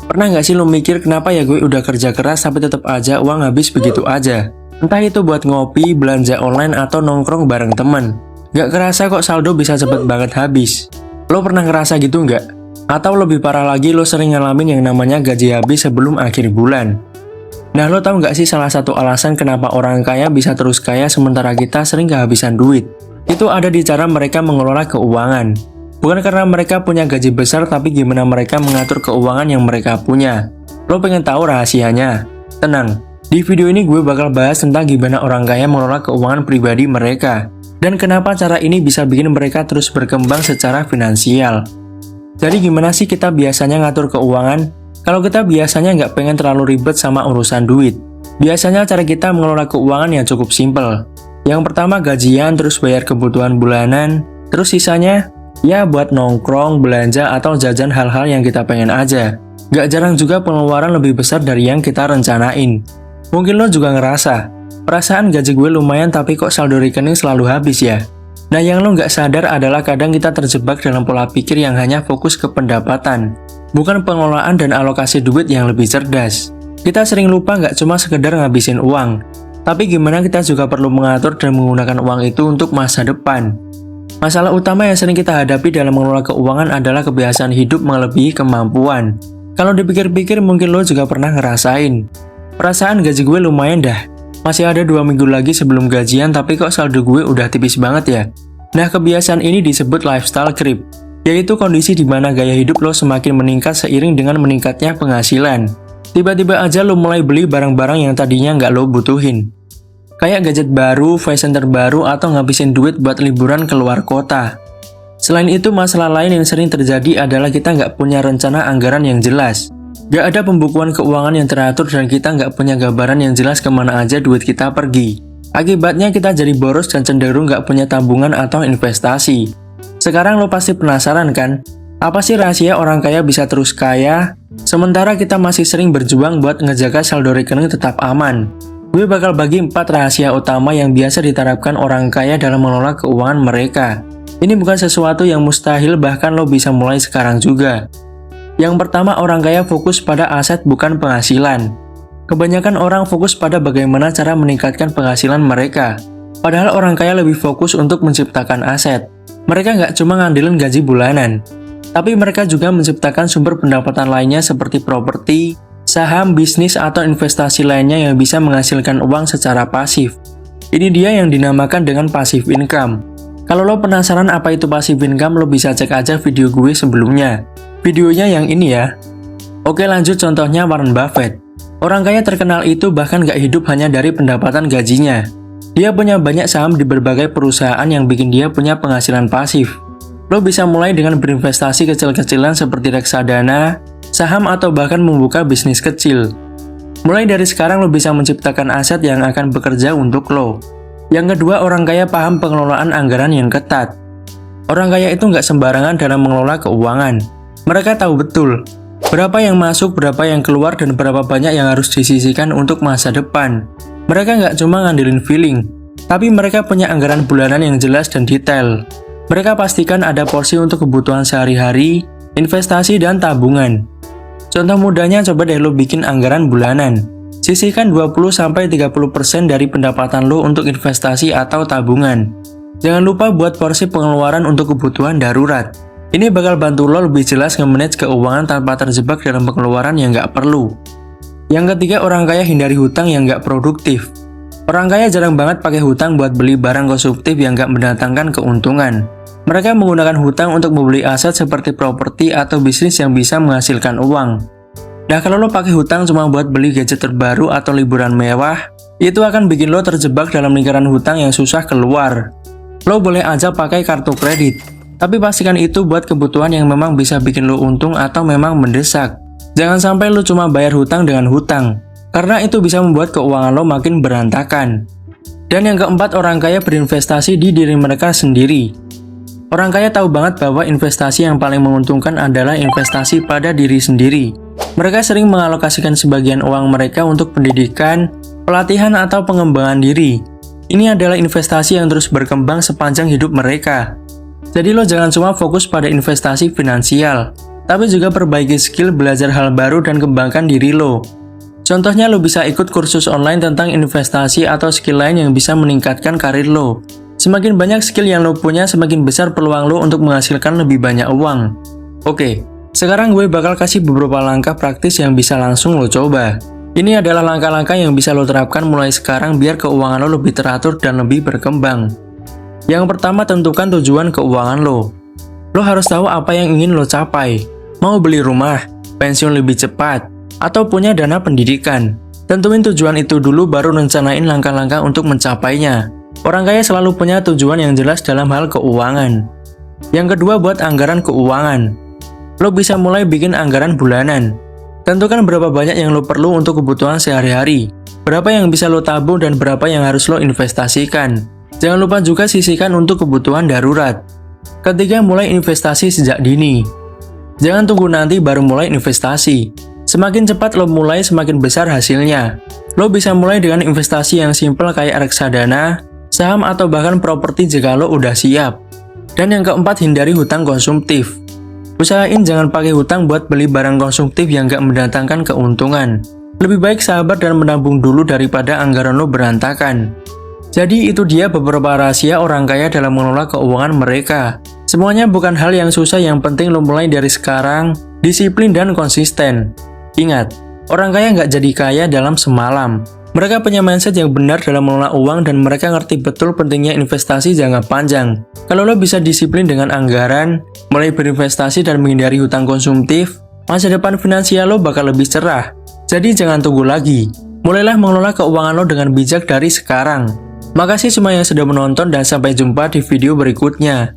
Pernah nggak sih lo mikir kenapa ya gue udah kerja keras tapi tetap aja uang habis begitu aja? Entah itu buat ngopi, belanja online, atau nongkrong bareng temen. Nggak kerasa kok saldo bisa cepet banget habis. Lo pernah ngerasa gitu nggak? Atau lebih parah lagi lo sering ngalamin yang namanya gaji habis sebelum akhir bulan. Nah lo tahu nggak sih salah satu alasan kenapa orang kaya bisa terus kaya sementara kita sering kehabisan duit? Itu ada di cara mereka mengelola keuangan. Bukan karena mereka punya gaji besar, tapi gimana mereka mengatur keuangan yang mereka punya. Lo pengen tahu rahasianya? Tenang, di video ini gue bakal bahas tentang gimana orang kaya mengelola keuangan pribadi mereka. Dan kenapa cara ini bisa bikin mereka terus berkembang secara finansial. Jadi gimana sih kita biasanya ngatur keuangan? Kalau kita biasanya nggak pengen terlalu ribet sama urusan duit. Biasanya cara kita mengelola keuangan yang cukup simple. Yang pertama gajian, terus bayar kebutuhan bulanan, terus sisanya ya buat nongkrong, belanja, atau jajan hal-hal yang kita pengen aja. Gak jarang juga pengeluaran lebih besar dari yang kita rencanain. Mungkin lo juga ngerasa, perasaan gaji gue lumayan tapi kok saldo rekening selalu habis ya? Nah yang lo gak sadar adalah kadang kita terjebak dalam pola pikir yang hanya fokus ke pendapatan, bukan pengelolaan dan alokasi duit yang lebih cerdas. Kita sering lupa gak cuma sekedar ngabisin uang, tapi gimana kita juga perlu mengatur dan menggunakan uang itu untuk masa depan. Masalah utama yang sering kita hadapi dalam mengelola keuangan adalah kebiasaan hidup melebihi kemampuan. Kalau dipikir-pikir mungkin lo juga pernah ngerasain. Perasaan gaji gue lumayan dah. Masih ada 2 minggu lagi sebelum gajian tapi kok saldo gue udah tipis banget ya. Nah kebiasaan ini disebut lifestyle creep. Yaitu kondisi di mana gaya hidup lo semakin meningkat seiring dengan meningkatnya penghasilan. Tiba-tiba aja lo mulai beli barang-barang yang tadinya nggak lo butuhin. Kayak gadget baru, fashion terbaru, atau ngabisin duit buat liburan keluar kota. Selain itu, masalah lain yang sering terjadi adalah kita nggak punya rencana anggaran yang jelas. Nggak ada pembukuan keuangan yang teratur dan kita nggak punya gambaran yang jelas kemana aja duit kita pergi. Akibatnya kita jadi boros dan cenderung nggak punya tabungan atau investasi. Sekarang lo pasti penasaran kan? Apa sih rahasia orang kaya bisa terus kaya? Sementara kita masih sering berjuang buat ngejaga saldo rekening tetap aman. Gue bakal bagi 4 rahasia utama yang biasa diterapkan orang kaya dalam mengelola keuangan mereka. Ini bukan sesuatu yang mustahil, bahkan lo bisa mulai sekarang juga. Yang pertama, orang kaya fokus pada aset bukan penghasilan. Kebanyakan orang fokus pada bagaimana cara meningkatkan penghasilan mereka. Padahal orang kaya lebih fokus untuk menciptakan aset. Mereka nggak cuma ngandelin gaji bulanan, tapi mereka juga menciptakan sumber pendapatan lainnya seperti properti, saham, bisnis, atau investasi lainnya yang bisa menghasilkan uang secara pasif. Ini dia yang dinamakan dengan passive income. Kalau lo penasaran apa itu passive income, lo bisa cek aja video gue sebelumnya. Videonya yang ini ya. Oke lanjut, contohnya Warren Buffett. Orang kaya terkenal itu bahkan gak hidup hanya dari pendapatan gajinya. Dia punya banyak saham di berbagai perusahaan yang bikin dia punya penghasilan pasif. Lo bisa mulai dengan berinvestasi kecil-kecilan seperti reksadana, saham, atau bahkan membuka bisnis kecil. Mulai dari sekarang lo bisa menciptakan aset yang akan bekerja untuk lo. Yang kedua, orang kaya paham pengelolaan anggaran yang ketat. Orang kaya itu nggak sembarangan dalam mengelola keuangan. Mereka tahu betul berapa yang masuk, berapa yang keluar, dan berapa banyak yang harus disisihkan untuk masa depan. Mereka nggak cuma ngandelin feeling, tapi mereka punya anggaran bulanan yang jelas dan detail. Mereka pastikan ada porsi untuk kebutuhan sehari-hari, investasi, dan tabungan. Contoh mudahnya, coba deh lo bikin anggaran bulanan. Sisihkan 20-30% dari pendapatan lo untuk investasi atau tabungan. Jangan lupa buat porsi pengeluaran untuk kebutuhan darurat. Ini bakal bantu lo lebih jelas nge-manage keuangan tanpa terjebak dalam pengeluaran yang nggak perlu. Yang ketiga, orang kaya hindari hutang yang nggak produktif. Orang kaya jarang banget pakai hutang buat beli barang konsumtif yang nggak mendatangkan keuntungan. Mereka menggunakan hutang untuk membeli aset seperti properti atau bisnis yang bisa menghasilkan uang. Nah kalau lo pakai hutang cuma buat beli gadget terbaru atau liburan mewah, itu akan bikin lo terjebak dalam lingkaran hutang yang susah keluar. Lo boleh aja pakai kartu kredit, tapi pastikan itu buat kebutuhan yang memang bisa bikin lo untung atau memang mendesak. Jangan sampai lo cuma bayar hutang dengan hutang, karena itu bisa membuat keuangan lo makin berantakan. Dan yang keempat, orang kaya berinvestasi di diri mereka sendiri. Orang kaya tahu banget bahwa investasi yang paling menguntungkan adalah investasi pada diri sendiri. Mereka sering mengalokasikan sebagian uang mereka untuk pendidikan, pelatihan, atau pengembangan diri. Ini adalah investasi yang terus berkembang sepanjang hidup mereka. Jadi lo jangan cuma fokus pada investasi finansial, tapi juga perbaiki skill, belajar hal baru, dan kembangkan diri lo. Contohnya lo bisa ikut kursus online tentang investasi atau skill lain yang bisa meningkatkan karir lo. Semakin banyak skill yang lo punya, semakin besar peluang lo untuk menghasilkan lebih banyak uang. Oke, sekarang gue bakal kasih beberapa langkah praktis yang bisa langsung lo coba. Ini adalah langkah-langkah yang bisa lo terapkan mulai sekarang biar keuangan lo lebih teratur dan lebih berkembang. Yang pertama, tentukan tujuan keuangan lo. Lo harus tahu apa yang ingin lo capai. Mau beli rumah, pensiun lebih cepat, atau punya dana pendidikan. Tentuin tujuan itu dulu baru rencanain langkah-langkah untuk mencapainya. Orang kaya selalu punya tujuan yang jelas dalam hal keuangan. Yang kedua, buat anggaran keuangan. Lo bisa mulai bikin anggaran bulanan. Tentukan berapa banyak yang lo perlu untuk kebutuhan sehari-hari, berapa yang bisa lo tabung dan berapa yang harus lo investasikan. Jangan lupa juga sisihkan untuk kebutuhan darurat. Ketiga, mulai investasi sejak dini. Jangan tunggu nanti baru mulai investasi. Semakin cepat lo mulai, semakin besar hasilnya. Lo bisa mulai dengan investasi yang simpel kayak reksadana, saham, atau bahkan properti jika lo udah siap. Dan yang keempat, hindari hutang konsumtif. Usahain jangan pakai hutang buat beli barang konsumtif yang gak mendatangkan keuntungan. Lebih baik sabar dan menabung dulu daripada anggaran lo berantakan. Jadi itu dia beberapa rahasia orang kaya dalam mengelola keuangan mereka. Semuanya bukan hal yang susah, yang penting lo mulai dari sekarang, disiplin dan konsisten. Ingat, orang kaya nggak jadi kaya dalam semalam. Mereka punya mindset yang benar dalam mengelola uang dan mereka ngerti betul pentingnya investasi jangka panjang. Kalau lo bisa disiplin dengan anggaran, mulai berinvestasi dan menghindari hutang konsumtif, masa depan finansial lo bakal lebih cerah. Jadi jangan tunggu lagi. Mulailah mengelola keuangan lo dengan bijak dari sekarang. Makasih semua yang sudah menonton dan sampai jumpa di video berikutnya.